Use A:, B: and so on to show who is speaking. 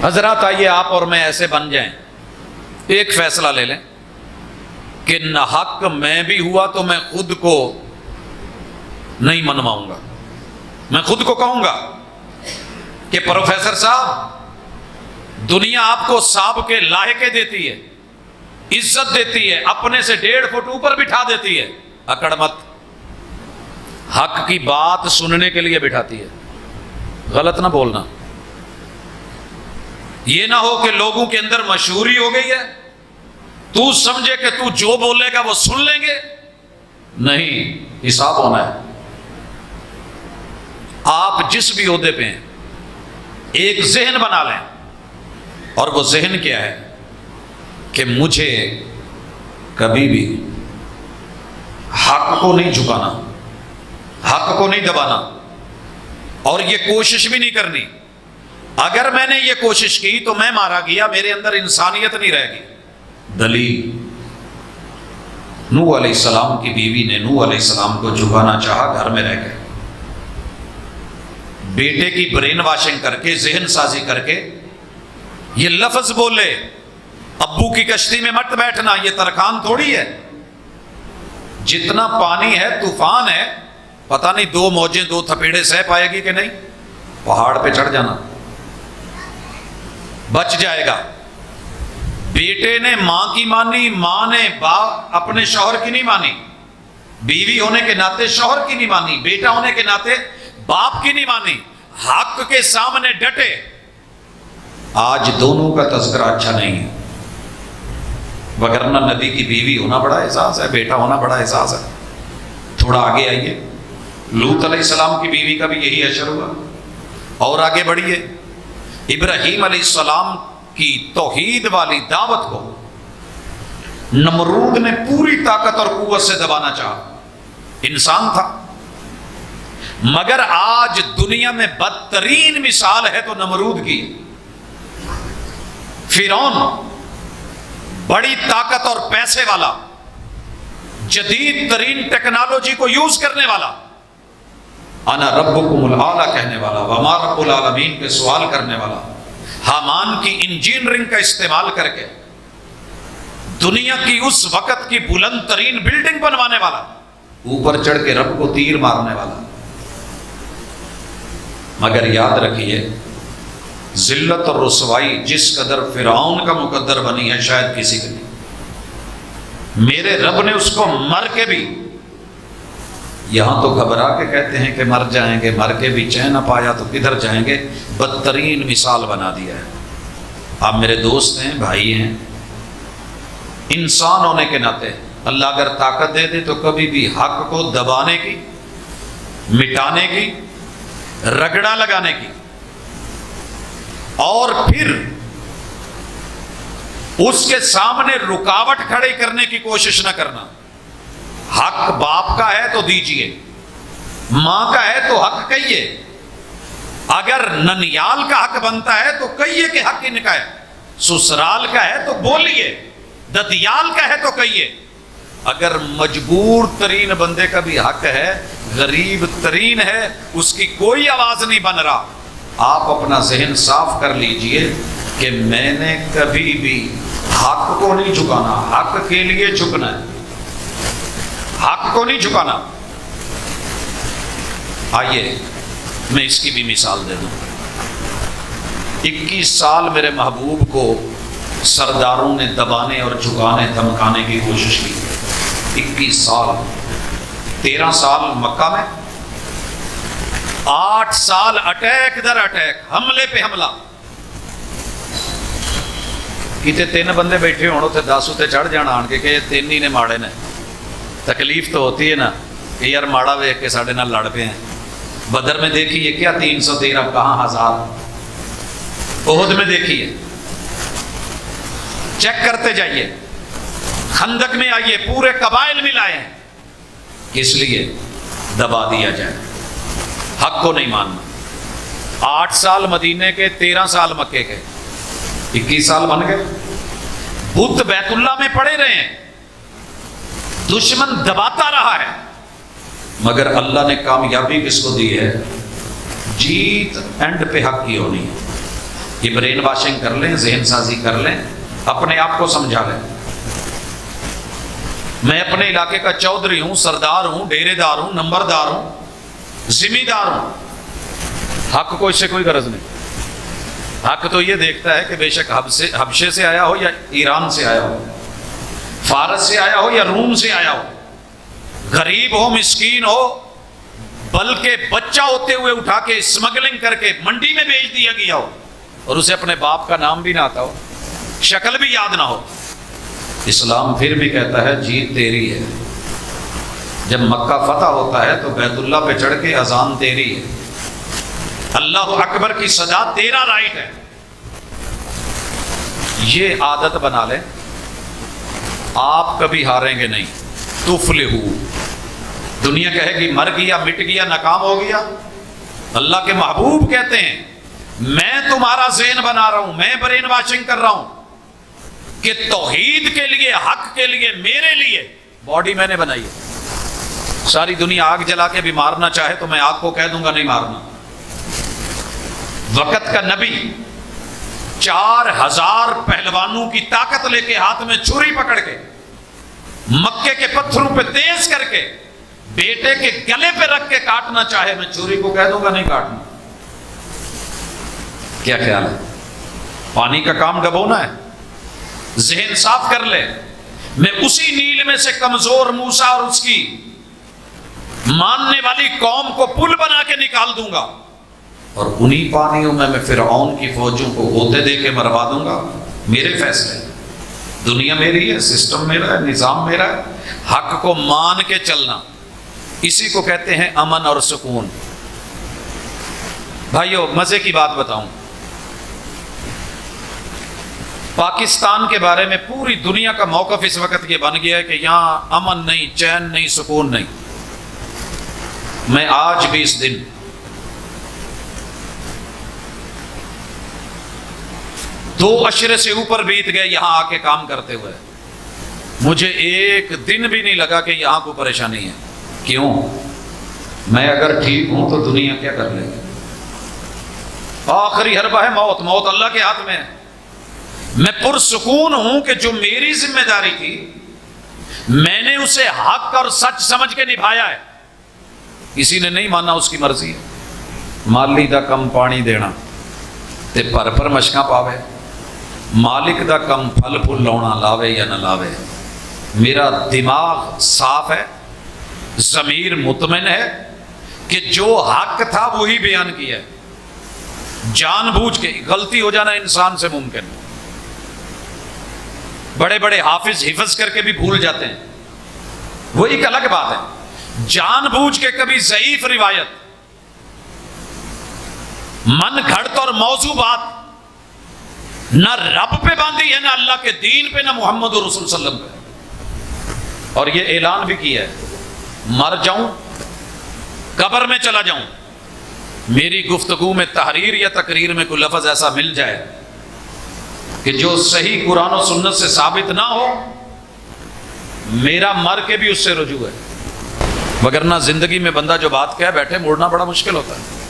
A: حضرات آئیے آپ اور میں ایسے بن جائیں، ایک فیصلہ لے لیں کہ ناحق میں بھی ہوا تو میں خود کو نہیں منواؤں گا، میں خود کو کہوں گا کہ پروفیسر صاحب دنیا آپ کو صاحب کے لاحقے دیتی ہے، عزت دیتی ہے، اپنے سے 1.5 فٹ اوپر بٹھا دیتی ہے، اکڑ مت، حق کی بات سننے کے لیے بٹھاتی ہے، غلط نہ بولنا۔ یہ نہ ہو کہ لوگوں کے اندر مشہوری ہو گئی ہے، تو سمجھے کہ تو جو بولے گا وہ سن لیں گے، نہیں، حساب ہونا ہے۔ آپ جس بھی عہدے پہ ہیں ایک ذہن بنا لیں، اور وہ ذہن کیا ہے کہ مجھے کبھی بھی حق کو نہیں جھکانا، حق کو نہیں دبانا، اور یہ کوشش بھی نہیں کرنی۔ اگر میں نے یہ کوشش کی تو میں مارا گیا، میرے اندر انسانیت نہیں رہے گی۔ دلیل، نوح علیہ السلام کی بیوی نے نوح علیہ السلام کو جھکانا چاہا، گھر میں رہ گئے، بیٹے کی برین واشنگ کر کے، ذہن سازی کر کے یہ لفظ بولے، ابو کی کشتی میں مت بیٹھنا، یہ ترکان تھوڑی ہے، جتنا پانی ہے طوفان ہے، پتہ نہیں 2 موجیں 2 تھپیڑے سہ پائے گی کہ نہیں، پہاڑ پہ چڑھ جانا، بچ جائے گا۔ بیٹے نے ماں کی مانی، ماں نے اپنے شوہر کی نہیں مانی، بیوی ہونے کے ناطے شوہر کی نہیں مانی، بیٹا ہونے کے ناطے باپ کی نہیں مانی، حق کے سامنے ڈٹے۔ آج دونوں کا تذکرہ اچھا نہیں ہے، وگرنہ نبی کی بیوی ہونا بڑا اعزاز ہے، بیٹا ہونا بڑا اعزاز ہے۔ تھوڑا آگے آئیے، لوط علیہ السلام کی بیوی کا بھی یہی اشر ہوا، اور آگے بڑھیے، ابراہیم علیہ السلام کی توحید والی دعوت کو نمرود نے پوری طاقت اور قوت سے دبانا چاہا، انسان تھا، مگر آج دنیا میں بدترین مثال ہے تو نمرود کی۔ فرعون بڑی طاقت اور پیسے والا، جدید ترین ٹیکنالوجی کو یوز کرنے والا، انا ربکم الاعلی کہنے والا، وما رب العالمین پہ سوال کرنے والا، حامان کی انجینئرنگ کا استعمال کر کے دنیا کی اس وقت کی بلند ترین بلڈنگ بنوانے والا، اوپر چڑھ کے رب کو تیر مارنے والا۔ مگر یاد رکھیے، ذلت اور رسوائی جس قدر فرعون کا مقدر بنی ہے شاید کسی کے نہیں۔ میرے رب نے اس کو مر کے بھی، یہاں تو گھبرا کے کہتے ہیں کہ مر جائیں گے، مر کے بھی چین نہ پایا تو کدھر جائیں گے، بدترین مثال بنا دیا ہے۔ آپ میرے دوست ہیں، بھائی ہیں، انسان ہونے کے ناطے اللہ اگر طاقت دے دے تو کبھی بھی حق کو دبانے کی، مٹانے کی، رگڑا لگانے کی، اور پھر اس کے سامنے رکاوٹ کھڑی کرنے کی کوشش نہ کرنا۔ حق باپ کا ہے تو دیجئے، ماں کا ہے تو حق کہیے، اگر ننیال کا حق بنتا ہے تو کہیے کہ حق ان کا ہے، سسرال کا ہے تو بولیے، ددیال کا ہے تو کہیے۔ اگر مجبور ترین بندے کا بھی حق ہے، غریب ترین ہے، اس کی کوئی آواز نہیں بن رہا، آپ اپنا ذہن صاف کر لیجئے کہ میں نے کبھی بھی حق کو نہیں جھکانا، حق کے لیے جھکنا ہے، حق کو نہیں جھکانا۔ آئیے میں اس کی بھی مثال دے دوں۔ 21 سال میرے محبوب کو سرداروں نے دبانے اور جھکانے دھمکانے کی کوشش کی، 21 سال، 13 سال مکہ میں، 8 سال اٹیک در اٹیک، حملے پہ حملہ۔ کتے 3 بندے بیٹھے ہونے تے 10 تے چڑھ جانا آن کے کہ 3 ہی نے ماڑے نے۔ تکلیف تو ہوتی ہے نا کہ یار ماڑا ویکھ کے ساڑھے نال لڑ پے ہیں۔ بدر میں دیکھیے کیا 313، کہاں 1000، احد میں دیکھیے، چیک کرتے جائیے، خندق میں آئیے، پورے قبائل ملائے ہیں، کس لیے دبا دیا جائے، حق کو نہیں ماننا۔ 8 سال مدینے کے، 13 سال مکے کے، 21 سال بن گئے۔ بت بیت اللہ میں پڑے رہے ہیں، دشمن دباتا رہا ہے، مگر اللہ نے کامیابی کس کو دی ہے؟ جیت اینڈ پہ حق کی ہونی ہے۔ یہ برین واشنگ کر لیں، ذہن سازی کر لیں، اپنے آپ کو سمجھا لیں۔ میں اپنے علاقے کا چودھری ہوں، سردار ہوں، ڈیرے دار ہوں، نمبردار ہوں، ذمہ دار ہوں، حق کو اس سے کوئی غرض نہیں۔ حق تو یہ دیکھتا ہے کہ بے شک حبشے سے آیا ہو یا ایران سے آیا ہو، فارس سے آیا ہو یا روم سے آیا ہو، غریب ہو، مسکین ہو، بلکہ بچہ ہوتے ہوئے اٹھا کے اسمگلنگ کر کے منڈی میں بیچ دیا گیا ہو اور اسے اپنے باپ کا نام بھی نہ آتا ہو، شکل بھی یاد نہ ہو، اسلام پھر بھی کہتا ہے جیت تیری ہے۔ جب مکہ فتح ہوتا ہے تو بیت اللہ پہ چڑھ کے اذان تیری ہے، اللہ اکبر کی صدا تیرا رائٹ ہے۔ یہ عادت بنا لیں، آپ کبھی ہاریں گے نہیں۔ تفلحو، دنیا کہے گی مر گیا، مٹ گیا، ناکام ہو گیا، اللہ کے محبوب کہتے ہیں میں تمہارا ذہن بنا رہا ہوں، میں برین واشنگ کر رہا ہوں کہ توحید کے لیے، حق کے لیے، میرے لیے باڈی میں نے بنائی ہے۔ ساری دنیا آگ جلا کے بھی مارنا چاہے تو میں آگ کو کہہ دوں گا نہیں مارنا۔ وقت کا نبی 4000 پہلوانوں کی طاقت لے کے ہاتھ میں چھری پکڑ کے مکے کے پتھروں پہ تیز کر کے بیٹے کے گلے پہ رکھ کے کاٹنا چاہے میں چھری کو کہہ دوں گا نہیں کاٹنا۔ کیا خیال ہے؟ پانی کا کام ڈبونا ہے، ذہن صاف کر لے، میں اسی نیل میں سے کمزور موسیٰ اور اس کی ماننے والی قوم کو پل بنا کے نکال دوں گا، اور انہی پانیوں میں فرعون کی فوجوں کو غوطے دے کے مروا دوں گا۔ میرے فیصلے، دنیا میری ہے، سسٹم میرا ہے، نظام میرا ہے، حق کو مان کے چلنا، اسی کو کہتے ہیں امن اور سکون۔ بھائیو مزے کی بات بتاؤں، پاکستان کے بارے میں پوری دنیا کا موقف اس وقت یہ بن گیا ہے کہ یہاں امن نہیں، چین نہیں، سکون نہیں۔ میں آج بھی اس دن دو عشرے سے اوپر بیت گئے یہاں آ کے کام کرتے ہوئے، مجھے ایک دن بھی نہیں لگا کہ یہاں کوئی پریشانی ہے۔ کیوں؟ میں اگر ٹھیک ہوں تو دنیا کیا کر لے گی؟ آخری حربہ ہے موت، موت اللہ کے ہاتھ میں ہے۔ میں پرسکون ہوں کہ جو میری ذمہ داری تھی میں نے اسے حق اور سچ سمجھ کے نبھایا ہے۔ کسی نے نہیں مانا، اس کی مرضی ہے۔ مالی دا کم پانی دینا تے پر مشکاں پاوے، مالک دا کم پھل پھل لاؤنا، لاوے یا نہ لاوے۔ میرا دماغ صاف ہے، ضمیر مطمئن ہے کہ جو حق تھا وہی بیان کیا ہے۔ جان بوجھ کے غلطی ہو جانا انسان سے ممکن ہے، بڑے بڑے حافظ حفظ کر کے بھی بھول جاتے ہیں، وہ ایک الگ بات ہے۔ جان بوجھ کے کبھی ضعیف روایت، من گھڑت اور موضوع بات نہ رب پہ باندھی ہے، نہ اللہ کے دین پہ، نہ محمد رسول صلی اللہ علیہ وسلم پہ۔ اور یہ اعلان بھی کیا ہے، مر جاؤں، قبر میں چلا جاؤں، میری گفتگو میں تحریر یا تقریر میں کوئی لفظ ایسا مل جائے کہ جو صحیح قرآن و سنت سے ثابت نہ ہو، میرا مر کے بھی اس سے رجوع ہے، وگرنہ زندگی میں بندہ جو بات کہہ بیٹھے، موڑنا بڑا مشکل ہوتا ہے۔